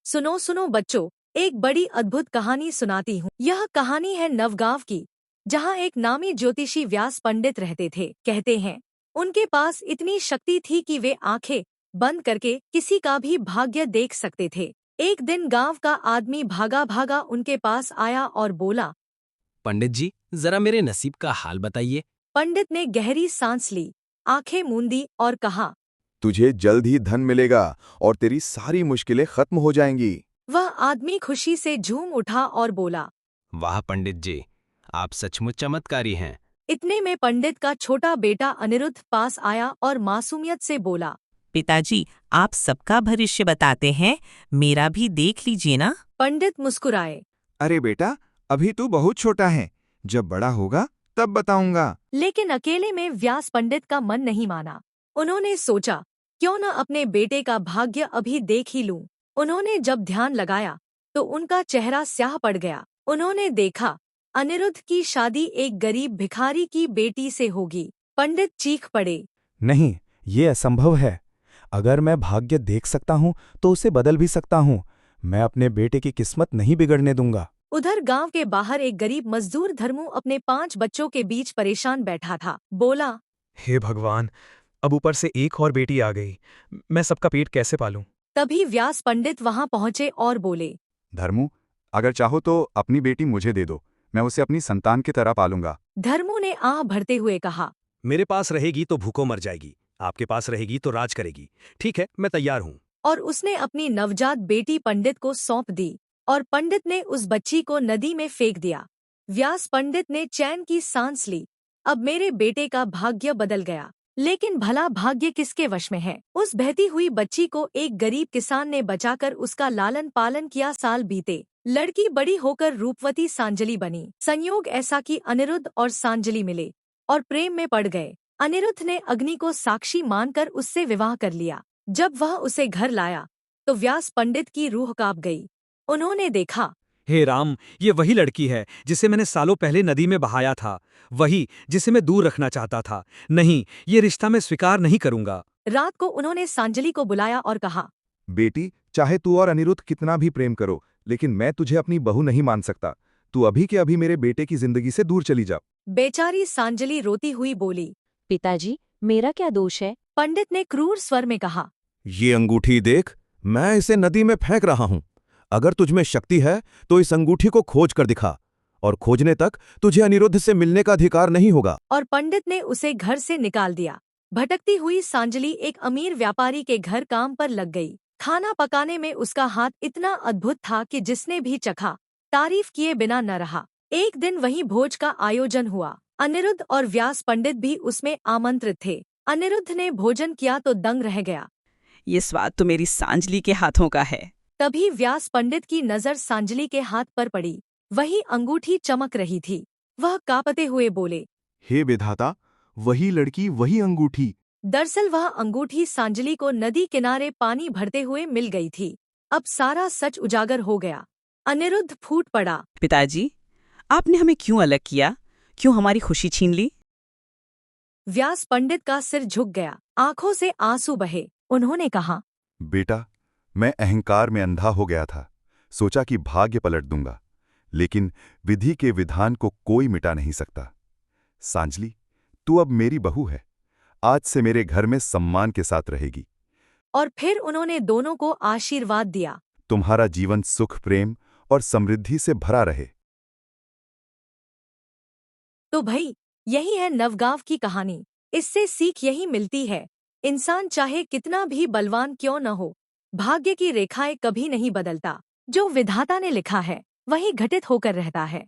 सुनो सुनो बच्चों, एक बड़ी अद्भुत कहानी सुनाती हूँ। यह कहानी है नवगांव की, जहाँ एक नामी ज्योतिषी व्यास पंडित रहते थे। कहते हैं उनके पास इतनी शक्ति थी कि वे आंखें बंद करके किसी का भी भाग्य देख सकते थे। एक दिन गांव का आदमी भागा भागा उनके पास आया और बोला, पंडित जी, जरा मेरे नसीब का हाल बताइए। पंडित ने गहरी सांस ली, आंखें मूंदी और कहा, तुझे जल्द ही धन मिलेगा और तेरी सारी मुश्किलें खत्म हो जाएंगी। वह आदमी खुशी से झूम उठा और बोला, वाह पंडित जी, आप सचमुच चमत्कारी हैं। इतने में पंडित का छोटा बेटा अनिरुद्ध पास आया और मासूमियत से बोला, पिताजी, आप सबका भविष्य बताते हैं, मेरा भी देख लीजिए ना। पंडित मुस्कुराए। अरे बेटा, अभी तू बहुत छोटा है, जब बड़ा होगा तब बताऊंगा। लेकिन अकेले में व्यास पंडित का मन नहीं माना। उन्होंने सोचा, क्यों न अपने बेटे का भाग्य अभी देख ही लूं। उन्होंने जब ध्यान लगाया तो उनका चेहरा स्याह पड़ गया। उन्होंने देखा अनिरुद्ध की शादी एक गरीब भिखारी की बेटी से होगी। पंडित चीख पड़े, नहीं, ये असंभव है। अगर मैं भाग्य देख सकता हूँ तो उसे बदल भी सकता हूँ। मैं अपने बेटे की किस्मत नहीं बिगड़ने दूंगा। उधर गांव के बाहर एक गरीब मजदूर धर्मू अपने 5 बच्चों के बीच परेशान बैठा था। बोला, हे भगवान, अब ऊपर से एक और बेटी आ गई। मैं सबका पेट कैसे पालूं? तभी व्यास पंडित वहां पहुंचे और बोले, धर्मू, अगर चाहो तो अपनी बेटी मुझे दे दो, मैं उसे अपनी संतान की तरह पालूंगा। धर्मू ने आह भरते हुए कहा, मेरे पास रहेगी तो भूखों मर जाएगी, आपके पास रहेगी तो राज करेगी। ठीक है, मैं तैयार हूँ। और उसने अपनी नवजात बेटी पंडित को सौंप दी और पंडित ने उस बच्ची को नदी में फेंक दिया। व्यास पंडित ने चैन की सांस ली। अब मेरे बेटे का भाग्य बदल गया। लेकिन भला भाग्य किसके वश में है? उस बहती हुई बच्ची को एक गरीब किसान ने बचाकर उसका लालन पालन किया। साल बीते, लड़की बड़ी होकर रूपवती सांजलि बनी। संयोग ऐसा कि अनिरुद्ध और सांजलि मिले और प्रेम में पड़ गए। अनिरुद्ध ने अग्नि को साक्षी मानकर उससे विवाह कर लिया। जब वह उसे घर लाया तो व्यास पंडित की रूह कांप गई। उन्होंने देखा, हे राम, ये वही लड़की है जिसे मैंने सालों पहले नदी में बहाया था, वही जिसे मैं दूर रखना चाहता था। नहीं, ये रिश्ता मैं स्वीकार नहीं करूंगा। रात को उन्होंने सांजलि को बुलाया और कहा, बेटी, चाहे तू और अनिरुद्ध कितना भी प्रेम करो, लेकिन मैं तुझे अपनी बहू नहीं मान सकता। तू अभी के अभी मेरे बेटे की जिंदगी से दूर चली जा। बेचारी सांजलि रोती हुई बोली, पिताजी, मेरा क्या दोष है? पंडित ने क्रूर स्वर में कहा, ये अंगूठी देख, मैं इसे नदी में फेंक रहा हूं। अगर तुझमें शक्ति है तो इस अंगूठी को खोज कर दिखा, और खोजने तक तुझे अनिरुद्ध से मिलने का अधिकार नहीं होगा। और पंडित ने उसे घर से निकाल दिया। भटकती हुई सांजलि एक अमीर व्यापारी के घर काम पर लग गई। खाना पकाने में उसका हाथ इतना अद्भुत था कि जिसने भी चखा तारीफ किए बिना न रहा। एक दिन वहीं भोज का आयोजन हुआ। अनिरुद्ध और व्यास पंडित भी उसमें आमंत्रित थे। अनिरुद्ध ने भोजन किया तो दंग रह गया। ये स्वाद तो मेरी सांजलि के हाथों का है। तभी व्यास पंडित की नजर सांजलि के हाथ पर पड़ी। वही अंगूठी चमक रही थी। वह कांपते हुए बोले, हे विधाता, वही लड़की, वही अंगूठी। दरअसल वह अंगूठी सांजलि को नदी किनारे पानी भरते हुए मिल गई थी। अब सारा सच उजागर हो गया। अनिरुद्ध फूट पड़ा, पिताजी, आपने हमें क्यों अलग किया? क्यों हमारी खुशी छीन ली? व्यास पंडित का सिर झुक गया, आंखों से आंसू बहे। उन्होंने कहा, बेटा, मैं अहंकार में अंधा हो गया था। सोचा कि भाग्य पलट दूंगा, लेकिन विधि के विधान को कोई मिटा नहीं सकता। सांजलि, तू अब मेरी बहू है। आज से मेरे घर में सम्मान के साथ रहेगी। और फिर उन्होंने दोनों को आशीर्वाद दिया। तुम्हारा जीवन सुख, प्रेम और समृद्धि से भरा रहे। तो भाई, यही है नवगांव की कहानी। इससे सीख यही मिलती है, इंसान चाहे कितना भी बलवान क्यों न हो, भाग्य की रेखाएं कभी नहीं बदलता। जो विधाता ने लिखा है वही घटित होकर रहता है।